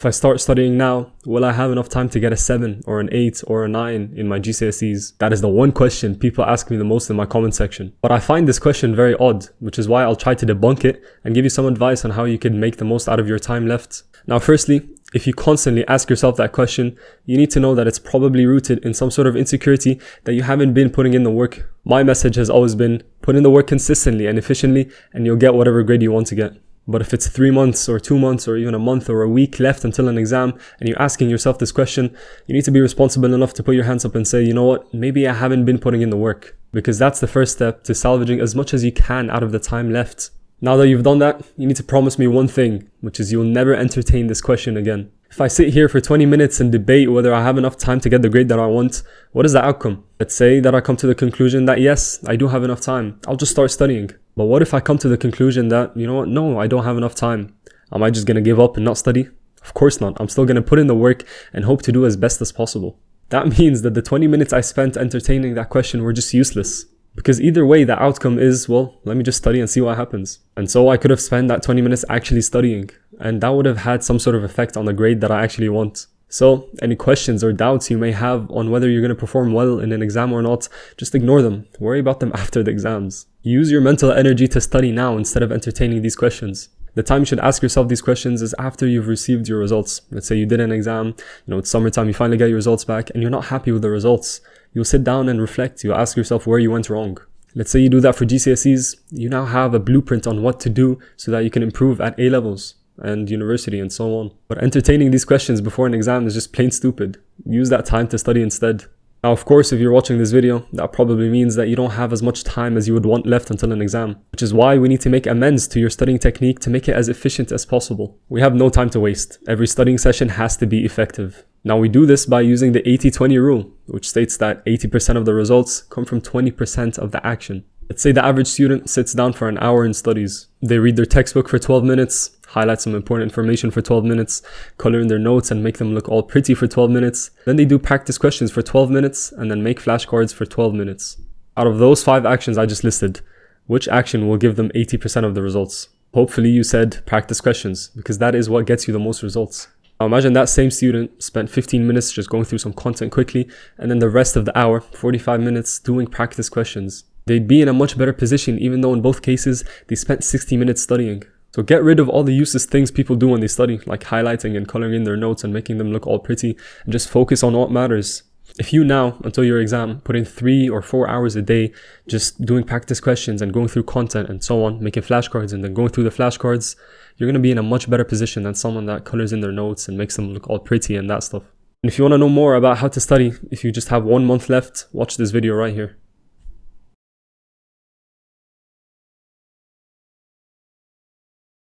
If I start studying now, will I have enough time to get a 7 or an 8 or a 9 in my GCSEs? That is the one question people ask me the most in my comment section. But I find this question very odd, which is why I'll try to debunk it and give you some advice on how you can make the most out of your time left. Now, firstly, if you constantly ask yourself that question, you need to know that it's probably rooted in some sort of insecurity that you haven't been putting in the work. My message has always been, put in the work consistently and efficiently and you'll get whatever grade you want to get. But if it's 3 months or 2 months or even a month or a week left until an exam and you're asking yourself this question, you need to be responsible enough to put your hands up and say, you know what, maybe I haven't been putting in the work. Because that's the first step to salvaging as much as you can out of the time left. Now that you've done that, you need to promise me one thing, which is you'll never entertain this question again. If I sit here for 20 minutes and debate whether I have enough time to get the grade that I want, what is the outcome? Let's say that I come to the conclusion that yes, I do have enough time. I'll just start studying. But what if I come to the conclusion that, you know what, no, I don't have enough time? Am I just going to give up and not study? Of course not. I'm still going to put in the work and hope to do as best as possible. That means that the 20 minutes I spent entertaining that question were just useless. Because either way, the outcome is, well, let me just study and see what happens. And so I could have spent that 20 minutes actually studying, and that would have had some sort of effect on the grade that I actually want. So any questions or doubts you may have on whether you're going to perform well in an exam or not, just ignore them. Worry about them after the exams. Use your mental energy to study now instead of entertaining these questions. The time you should ask yourself these questions is after you've received your results. Let's say you did an exam, it's summertime, you finally get your results back and you're not happy with the results. You'll sit down and reflect. You'll ask yourself where you went wrong. Let's say you do that for GCSEs. You now have a blueprint on what to do so that you can improve at A levels and university and so on. But entertaining these questions before an exam is just plain stupid. Use that time to study instead. Now, of course, if you're watching this video, that probably means that you don't have as much time as you would want left until an exam, which is why we need to make amends to your studying technique to make it as efficient as possible. We have no time to waste. Every studying session has to be effective. Now, we do this by using the 80-20 rule, which states that 80% of the results come from 20% of the action. Let's say the average student sits down for an hour and studies. They read their textbook for 12 minutes, highlight some important information for 12 minutes, color in their notes and make them look all pretty for 12 minutes. Then they do practice questions for 12 minutes and then make flashcards for 12 minutes. Out of those 5 actions I just listed, which action will give them 80% of the results? Hopefully you said practice questions, because that is what gets you the most results. Now imagine that same student spent 15 minutes just going through some content quickly and then the rest of the hour, 45 minutes, doing practice questions. They'd be in a much better position even though in both cases they spent 60 minutes studying. So get rid of all the useless things people do when they study, like highlighting and coloring in their notes and making them look all pretty, and just focus on what matters. If you now, until your exam, put in 3 or 4 hours a day just doing practice questions and going through content and so on, making flashcards and then going through the flashcards, you're going to be in a much better position than someone that colors in their notes and makes them look all pretty and that stuff. And if you want to know more about how to study, if you just have 1 month left, watch this video right here.